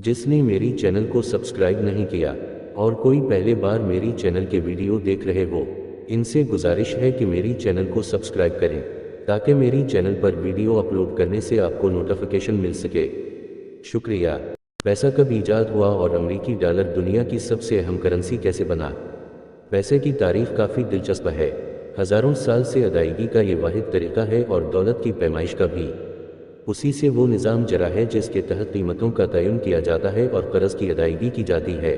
जिसने मेरी चैनल को सब्सक्राइब नहीं किया और कोई पहले बार मेरी चैनल के वीडियो देख रहे हो, इनसे गुजारिश है कि मेरी चैनल को सब्सक्राइब करें ताकि मेरी चैनल पर वीडियो अपलोड करने से आपको नोटिफिकेशन मिल सके। शुक्रिया। पैसा कब ईजाद हुआ और अमेरिकी डॉलर दुनिया की सबसे अहम करेंसी कैसे बना? पैसे की तारीख काफ़ी दिलचस्प है। हज़ारों साल से अदायगी का ये वाहिद तरीका है और दौलत की पैमाइश का भी। उसी से वो निज़ाम जरा है जिसके तहत कीमतों का तयन किया जाता है और कर्ज़ की अदायगी की जाती है।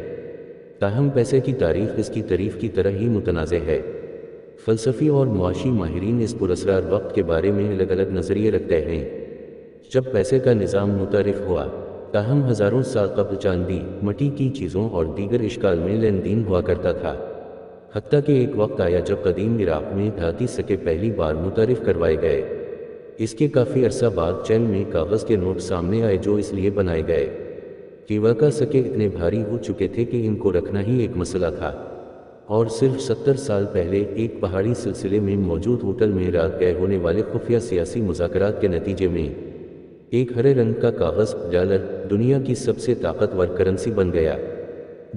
ताहम पैसे की तारीख इसकी तारीफ की तरह ही मुतनाज़ है। फ़लसफ़ी और मुआशी माहिरीन इस पुरअसरार वक्त के बारे में अलग अलग नज़रिए रखते हैं। जब पैसे का निज़ाम मुतारिफ हुआ, ताहम हज़ारों साल कबल चांदी, मिट्टी की चीज़ों और दीगर इश्काल में लेन देन हुआ करता था। हत्ता कि एक वक्त आया जब कदीम इराक़ में धाती सिक्के पहली बार मुतारिफ करवाए गए। इसके काफ़ी अरसा बाद चैन में कागज़ के नोट सामने आए जो इसलिए बनाए गए कि वक़्त सिक्के इतने भारी हो चुके थे कि इनको रखना ही एक मसला था। और सिर्फ 70 साल पहले एक पहाड़ी सिलसिले में मौजूद होटल में रात गए होने वाले खुफिया सियासी मुज़ाकरात के नतीजे में एक हरे रंग का कागज़ डॉलर दुनिया की सबसे ताकतवर करेंसी बन गया।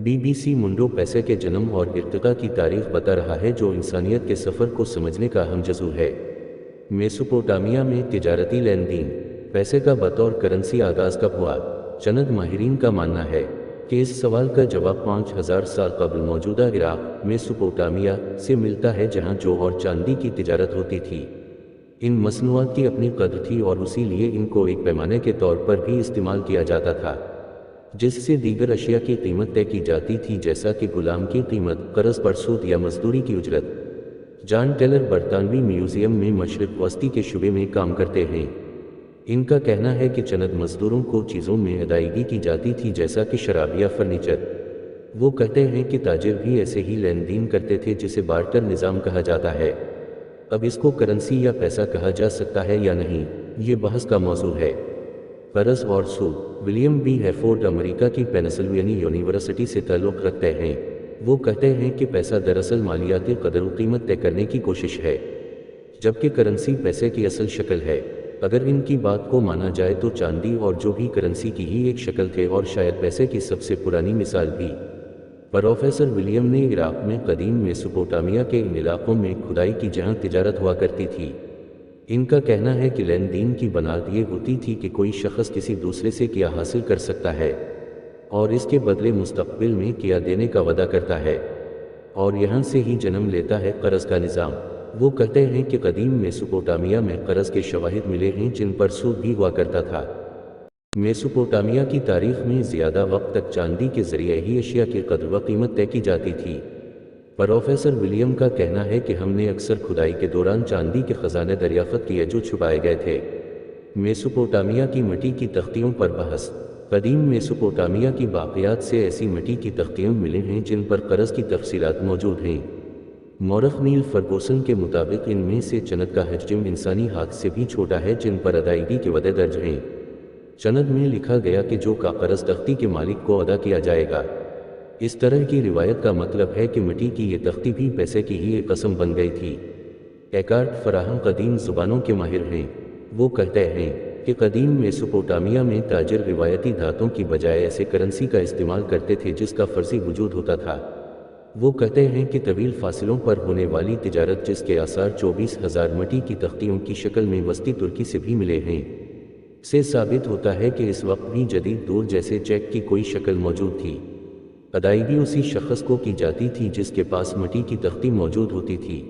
BBC मुंडो पैसे के जन्म और इर्तिका की तारीख बता रहा है जो इंसानियत के सफ़र को समझने का अहम जज़ू है। मेसोपोटामिया में तिजारती लेन देन पैसे का बतौर करेंसी आगाज़ कब हुआ? चंद माहिरीन का मानना है कि इस सवाल का जवाब 5000 साल कबल मौजूदा इराक़ मेसोपोटामिया से मिलता है जहाँ जौ और चांदी की तिजारत होती थी। इन मसनूआत की अपनी कद्र थी और उसी लिए इनको एक पैमाने के तौर पर भी इस्तेमाल किया जाता था जिससे दीगर अशिया की कीमत तय की जाती थी, जैसा कि गुलाम की कीमत, कर्ज़ पर सूद या मजदूरी की उजरत। जॉन टेलर बरतानवी म्यूज़ियम में मशरिक़ वस्ती के शुबे में काम करते हैं। इनका कहना है कि चंद मजदूरों को चीज़ों में अदायगी की जाती थी जैसा कि शराब या फर्नीचर। वो कहते हैं कि ताजिर भी ऐसे ही लेन देन करते थे जिसे बार्टर निज़ाम कहा जाता है। अब इसको करेंसी या पैसा कहा जा सकता है या नहीं, ये बहस का मौजू है। कर्ज़ और सूद। विलियम बी हैफोर्ड अमेरिका की पेनिसिल्वेनिया यूनिवर्सिटी से ताल्लुक़ रखते हैं। वो कहते हैं कि पैसा दरअसल मालियाती कदर व कीमत तय करने की कोशिश है, जबकि करेंसी पैसे की असल शक्ल है। अगर इनकी बात को माना जाए तो चांदी और जो भी करेंसी की ही एक शक्ल थे और शायद पैसे की सबसे पुरानी मिसाल भी। प्रोफेसर विलियम ने इराक़ में कदीम मेसोपोटामिया के इन इलाक़ों में खुदाई की जहाँ तिजारत हुआ करती थी। इनका कहना है कि लेन देन की बुनियाद ये होती थी कि कोई शख्स किसी दूसरे से क्या हासिल कर सकता है और इसके बदले मुस्तक़बिल में क्या देने का वादा करता है, और यहाँ से ही जन्म लेता है कर्ज़ का निज़ाम। वो कहते हैं कि कदीम मेसोपोटामिया में कर्ज़ के शवाहिद मिले हैं जिन पर सूद भी हुआ करता था। मेसोपोटामिया की तारीख़ में ज़्यादा वक्त तक चांदी के ज़रिए ही अशिया की कद्र व कीमत तय की जाती थी। प्रोफेसर विलियम का कहना है कि हमने अक्सर खुदाई के दौरान चांदी के ख़जाने दरियाफ़त किए जो छुपाए गए थे। मेसोपोटामिया की मिट्टी की तख्तियों पर बहस। कदीम मेसोपोटामिया की बाक़ियात से ऐसी मिट्टी की तख्तियाँ मिली हैं जिन पर कर्ज़ की तफसीलात मौजूद हैं। मौरख नील फर्गूसन के मुताबिक इनमें से चंद का हजम इंसानी हाथ से भी छोटा है जिन पर अदायगी के वदे दर्ज हैं। चंद में लिखा गया कि जो का कर्ज़ तख्ती के मालिक को अदा किया जाएगा। इस तरह की रिवायत का मतलब है कि मिट्टी की ये तख्ती भी पैसे की ही एक कसम बन गई थी। एकार्ट फराहम कदीम ज़ुबानों के माहिर हैं। वो कहते हैं कि कदीम मेसोपोटामिया में ताजिर रिवायती धातों की बजाय ऐसे करेंसी का इस्तेमाल करते थे जिसका फ़र्ज़ी वजूद होता था। वो कहते हैं कि तवील फासिलों पर होने वाली तिजारत जिसके आसार 24,000 मिट्टी की तख्तियों की शक्ल में वस्ती तुर्की से भी मिले हैं, से साबित होता है कि इस वक्त भी जदीद दौर जैसे चेक की कोई शक्ल मौजूद थी। अदायगी उसी शख्स को की जाती थी जिसके पास मिट्टी की तख्ती मौजूद होती थी।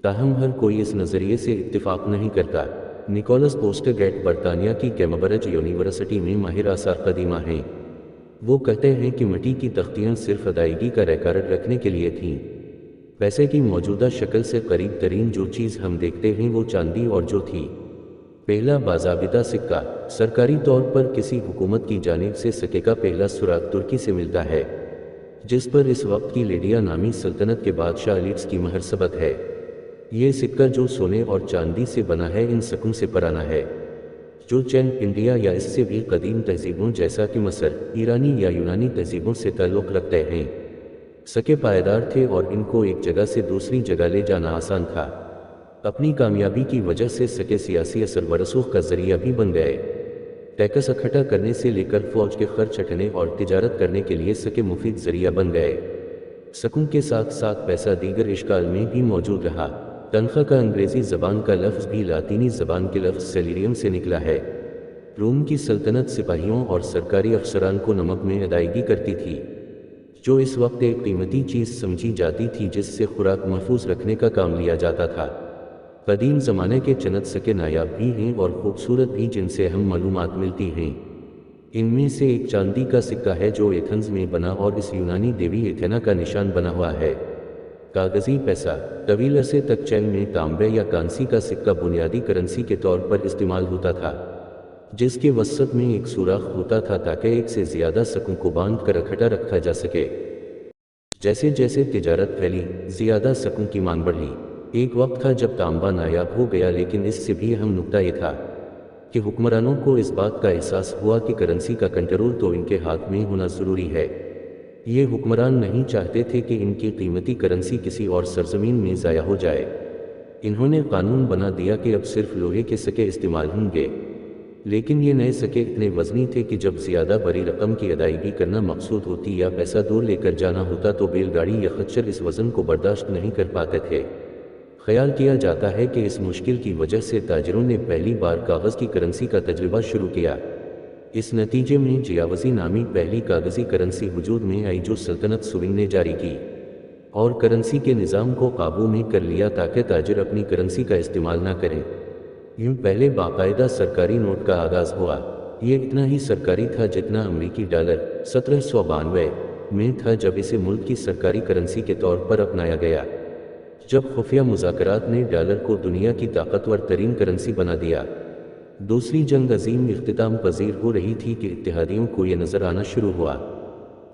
ताहम हर कोई इस नज़रिए से इत्तिफाक नहीं करता। निकोलस पोस्टरगेट बरतानिया की कैम्ब्रिज यूनिवर्सिटी में माहिर आसार कदीमा हैं। वो कहते हैं कि मिट्टी की तख्तियाँ सिर्फ अदायगी का रिकॉर्ड रखने के लिए थीं। पैसे की मौजूदा शक्ल से करीब तरीन जो चीज़ हम देखते हैं वो चांदी और जो थी। पहला बाज़ाबिता सिक्का। सरकारी तौर पर किसी हुकूमत की जानिब से सिक्के का पहला सुराग तुर्की से मिलता है, जिस पर इस वक्त की लेडिया नामी सल्तनत के बादशाह लीड्स की महर सबत है। ये सिक्का जो सोने और चांदी से बना है इन सिक्कों से पुराना है, जो चैन इंडिया या इससे भी कदीम तहजीबों जैसा कि मसर, ईरानी या यूनानी तहजीबों से ताल्लुक़ रखते हैं। सिक्के पायदार थे और इनको एक जगह से दूसरी जगह ले जाना आसान था। अपनी कामयाबी की वजह से सिक्के सियासी असर व रसूख का ज़रिया भी बन गए। टैक्स इकट्ठा करने से लेकर फौज के खर्च हटने और तिजारत करने के लिए सके मुफीद जरिया बन गए। सकूं के साथ साथ पैसा दीगर इश्काल में भी मौजूद रहा। तनख्वाह का अंग्रेज़ी ज़बान का लफ्ज़ भी लातीनी ज़बान के लफ्ज़ सैलरियम से निकला है। रोम की सल्तनत सिपाहियों और सरकारी अफसरान को नमक में अदायगी करती थी, जो इस वक्त एक कीमती चीज़ समझी जाती थी जिससे खुराक महफूज रखने का काम लिया जाता था। कदीम ज़माने के चंद सिक्के नायाब भी हैं और ख़ूबसूरत भी जिनसे हम मालूमात मिलती हैं। इनमें से एक चांदी का सिक्का है जो एथेंस में बना और इस यूनानी देवी एथेना का निशान बना हुआ है। कागज़ी पैसा तवील अरसे तक चैन में तांबे या कांसी का सिक्का बुनियादी करेंसी के तौर पर इस्तेमाल होता था, जिसके वसत में एक सुराख होता था ताकि एक से ज़्यादा सकूं को बांध कर इकट्ठा रखा जा सके। जैसे जैसे तिजारत फैली, ज़्यादा सकूं की मांग बढ़ी। एक वक्त था जब तांबा नायाब हो गया, लेकिन इससे भी अहम नुक्ता यह था कि हुक्मरानों को इस बात का एहसास हुआ कि करेंसी का कंट्रोल तो इनके हाथ में होना ज़रूरी है। ये हुक्मरान नहीं चाहते थे कि इनकी कीमती करेंसी किसी और सरजमीन में ज़ाया हो जाए। इन्होंने कानून बना दिया कि अब सिर्फ लोहे के सिक्के इस्तेमाल होंगे, लेकिन ये नए सिक्के इतने वज़नी थे कि जब ज़्यादा बड़ी रकम की अदायगी करना मकसूद होती या पैसा दूर लेकर जाना होता तो बैलगाड़ी या खच्चर इस वज़न को बर्दाश्त नहीं कर पाते थे। ख्याल किया जाता है कि इस मुश्किल की वजह से ताजिरों ने पहली बार कागज़ की करेंसी का तजुर्बा शुरू किया। इस नतीजे में जियावज़ी नामी पहली कागज़ी करेंसी वजूद में आई जो सल्तनत सुविंग ने जारी की और करेंसी के निज़ाम को काबू में कर लिया ताकि ताजिर अपनी करेंसी का इस्तेमाल ना करें। यूँ पहले बाकायदा सरकारी नोट का आगाज़ हुआ। ये इतना ही सरकारी था जितना अमरीकी डॉलर 1792 में था जब इसे मुल्क की सरकारी करेंसी के तौर पर अपनाया गया। जब खुफिया मुज़ाकरात ने डॉलर को दुनिया की ताकतवर तरीन करेंसी बना दिया। दूसरी जंग अजीम इख्तिताम पजीर हो रही थी कि इत्तेहादियों को यह नज़र आना शुरू हुआ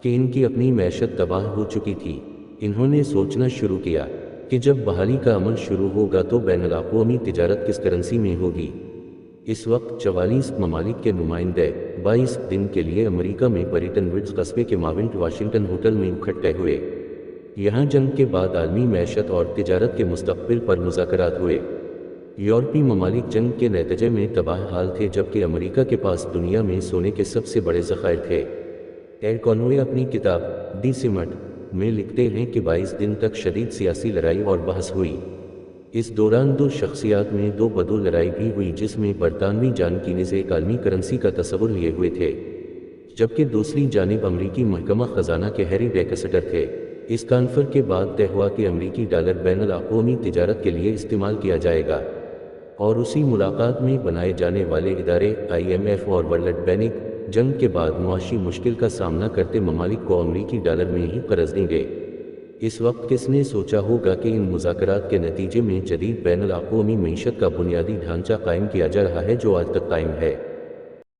कि इनकी अपनी मैशत तबाह हो चुकी थी। इन्होंने सोचना शुरू किया कि जब बहाली का अमल शुरू होगा तो बैनुल-अक़वामी तिजारत किस करेंसी में होगी। इस वक्त 44 ममालिक के नुमाइंदे 22 दिन के लिए अमेरिका में बरीटन वुड्स कस्बे के माउंट वाशिंगटन होटल में इकट्ठे हुए। यहाँ जंग के बाद आलमी मैशत और तिजारत के मुस्तक़बिल पर मुज़ाकरात हुए। यूरोपी ममालिक जंग के नतीजे में तबाह हाल थे, जबकि अमेरिका के पास दुनिया में सोने के सबसे बड़े ज़खायर थे। एल कॉनवे अपनी किताब दी सिमट में लिखते हैं कि 22 दिन तक शदीद सियासी लड़ाई और बहस हुई। इस दौरान दो शख्सियात में दो बदो लड़ाई भी हुई, जिसमें बरतानवी जानकीनेज़ एक आलमी करेंसी का तस्वुर लिए हुए थे, जबकि दूसरी जानिब अमरीकी महकमा ख़जाना के हैरी डेक्सेटर थे। इस कॉन्फ्रेंस के बाद तय हुआ कि अमरीकी डॉलर बैनुल-अक़वामी तिजारत के लिए इस्तेमाल किया जाएगा और उसी मुलाकात में बनाए जाने वाले इदारे IMF और वर्ल्ड बैंक जंग के बाद मुआशी मुश्किल का सामना करते ममालिक को अमरीकी डॉलर में ही कर्ज देंगे। इस वक्त किसने सोचा होगा कि इन मुज़ाकरात के नतीजे में जदीद बैनुल-अक़वामी मईशत का बुनियादी ढांचा कायम किया जा रहा है जो आज तक कायम है।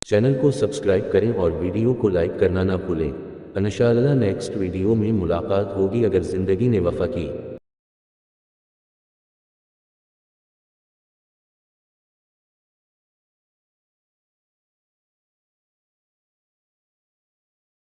चैनल को सब्सक्राइब करें और वीडियो को लाइक करना ना भूलें। इंशाअल्लाह नेक्स्ट वीडियो में मुलाकात होगी अगर ज़िंदगी ने वफ़ा की।